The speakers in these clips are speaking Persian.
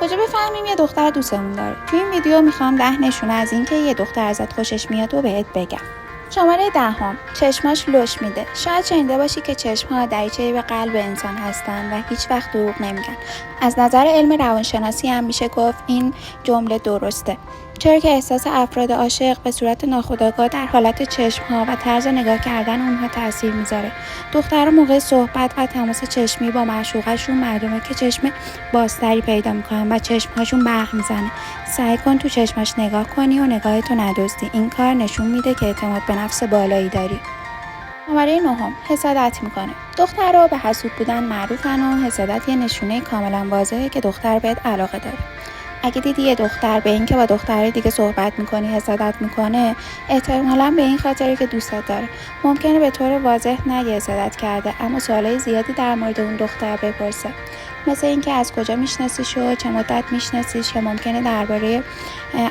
کجا بفهمیم یه دختر دوستمون داره؟ توی این ویدیو میخوام 10 نشونه از این که یه دختر ازت خوشش میاد و بهت بگم. شماره 10، چشماش لوش میده. شاید شنیده باشی که چشم‌ها دریچه‌ای به قلب انسان هستن و هیچ وقت دروغ نمیگن. از نظر علم روانشناسی هم میشه گفت این جمله درسته. چرا که احساس افراد عاشق به صورت ناخودآگاه در حالت چشم‌ها و طرز نگاه کردن اونها تاثیر میذاره. دخترها موقع صحبت و تماس چشمی با معشوقشون معلومه که چشم بازتری پیدا میکنن و چشم‌هاشون برق میزنه. سعی کن تو چشماش نگاه کنی و نگاهتو ندزدی. این کار نشون میده که اعتماد به نفس بالایی داری. شماره 9، حسادت میکنه. دخترها به حسود بودن معروفن و حسادت یه نشونه کاملا واضحه که دختر بهت علاقه داره. اگه دیدی یه دختر به این که با دخترای دیگه صحبت میکنی حسادت میکنه، احتمالاً به این خاطره که دوستت داره. ممکنه به طور واضح نگه حسادت کرده، اما سوالای زیادی در مورد اون دختر بپرسه، مثل اینکه از کجا میشناسیش و چه مدت میشناسیش، یا ممکنه درباره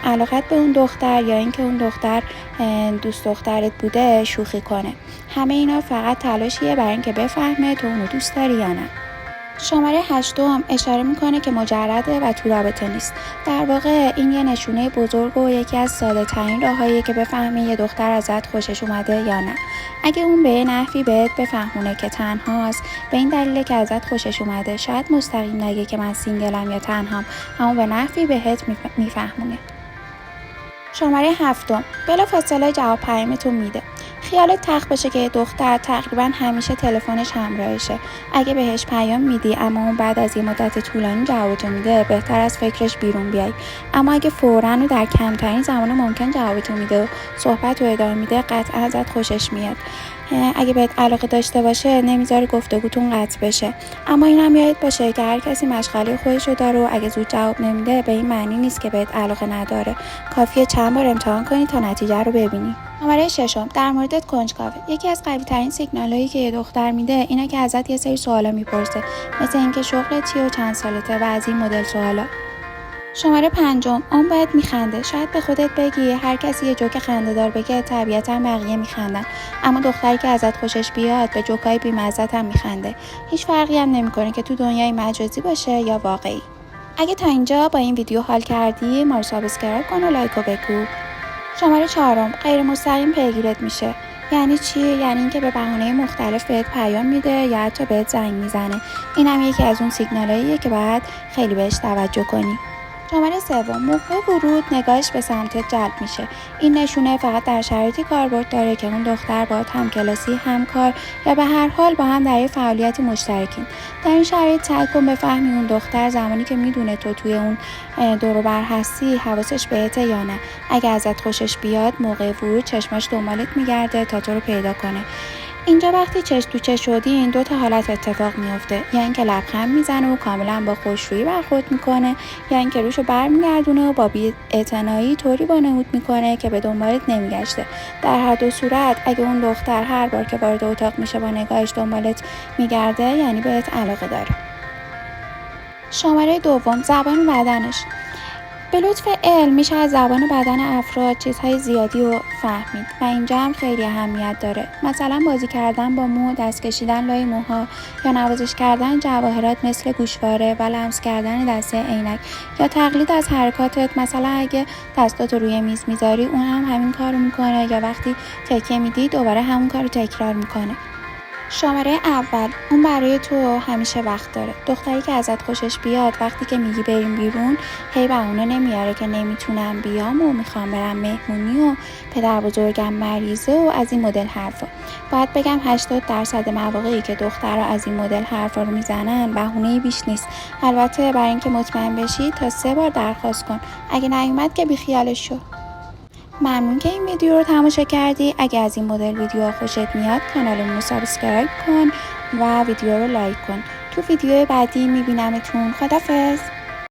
علاقت به اون دختر یا اینکه اون دختر دوست دخترت بوده شوخی کنه. همه اینا فقط تلاشیه برای اینکه بفهمه تو اونو دوست داری یا نه. شماره 8 هم اشاره میکنه که مجرده و تو رابطه نیست. در واقع این یه نشونه بزرگ و یکی از ساده ترین راهاییه که بفهمی یه دختر ازت خوشش اومده یا نه. اگه اون به یه نحوی بهت بفهمونه که تنهاست، به این دلیل که ازت خوشش اومده، شاید مستقیم نگه که من سینگلم یا تنهام، اما به نحوی بهت میفهمونه. شماره 7، بلافاصله جواب پیامتو میده. خیالت تخت باشه که دختر تقریبا همیشه تلفنش همراهشه. اگه بهش پیام میدی اما اون بعد از یه مدت طولانی جوابتو میده، بهتر از فکرش بیرون بیای. اما اگه فوراً و در کمترین زمان ممکن جوابتو میده و صحبت رو ادامه میده، قطعا ازت خوشش میاد. اگه بهت علاقه داشته باشه، نمیذاره گفتگوتون قطع بشه. اما این هم یادت باشه که هر کسی مشغله خودشو داره و اگه زود جواب نمیده به این معنی نیست که بهت علاقه نداره. کافیه چند بار امتحان کنی تا نتیجه رو ببینی. شماره 6، در موردت کنجکاوه. یکی از قوی ترین سیگنالایی که یه دختر میده اینه که ازت یه سری سوالا میپرسه، مثل اینکه شغلت چیه و چند سالته و از این مدل سوالا. شماره 5، اون باید میخنده. شاید به خودت بگی هر کسی یه جوک خنده‌دار بگه طبیعتا بقیه میخندن، اما دختری که ازت خوشش بیاد به جوکای بی‌مزه‌ت هم میخنده. هیچ فرقی هم نمیکنه که تو دنیای مجازی باشه یا واقعی. اگه تا اینجا با این ویدیو حال کردی، ما رو سابسکرایب کن و لایک بگو. شماره 4، غیر مستقیم پیگیرت میشه. یعنی چی؟ یعنی اینکه به بهانه مختلف بهت پیام میده یا حتی بهت زنگ میزنه. این هم یکی از اون سیگنالاییه که باید خیلی بهش توجه کنی. شماره 3، موقع ورود نگاهش به سمتت جلب میشه. این نشونه فقط در شرایطی کاربرد داره که اون دختر باهات همکلاسی، همکار یا به هر حال با هم در یه فعالیتی مشترکین. در این شرایط سعی کن بفهمی اون دختر زمانی که میدونه تو توی اون دور و بر هستی حواسش بهته یا نه. اگه ازت خوشش بیاد، موقع ورود چشماش دنبالت میگرده تا تو رو پیدا کنه. اینجا وقتی چش تو چش شدین، 2 تا حالت اتفاق میفته. یا اینکه لبخند میزنه و کاملا با خوشرویی برخورد میکنه، یا اینکه روشو برمیگردونه و با بی‌اعتنایی طوری وانمود میکنه که به دنبالت نمیگشته. در هر دو صورت اگه اون دختر هر بار که وارد اتاق میشه با نگاهش دنبالت میگرده، یعنی بهت علاقه داره. شماره 2، زبان بدنش. به لطف علم میشه از زبان بدن افراد چیزهای زیادی رو فهمید و اینجا هم خیلی اهمیت داره. مثلا بازی کردن با مو، دست کشیدن لای موها یا نوازش کردن جواهرات مثل گوشواره و لمس کردن دسته عینک یا تقلید از حرکاتت. مثلا اگه دستاتو روی میز میذاری، اون هم همین کارو میکنه، یا وقتی تکیه میدی دوباره همون کارو تکرار میکنه. شماره 1، اون برای تو همیشه وقت داره. دختری که ازت خوشش بیاد وقتی که میگی بریم بیرون، هی بهونه نمیاره که نمیتونم بیام و میخوام برم مهمونی و پدر بزرگم مریضه و از این مدل حرفا. باید بگم 80% مواقعی که دخترها از این مدل حرفا رو میزنن بهونه‌ای بیش نیست. البته برای اینکه مطمئن بشی تا 3 بار درخواست کن. اگه نیومد که بیخیالش شو. ممنون که این ویدیو رو تماشا کردی. اگه از این مدل ویدیوها خوشت میاد، کانالمون رو سابسکرایب کن و ویدیو رو لایک کن. تو ویدیو بعدی میبینمتون. خدافظ.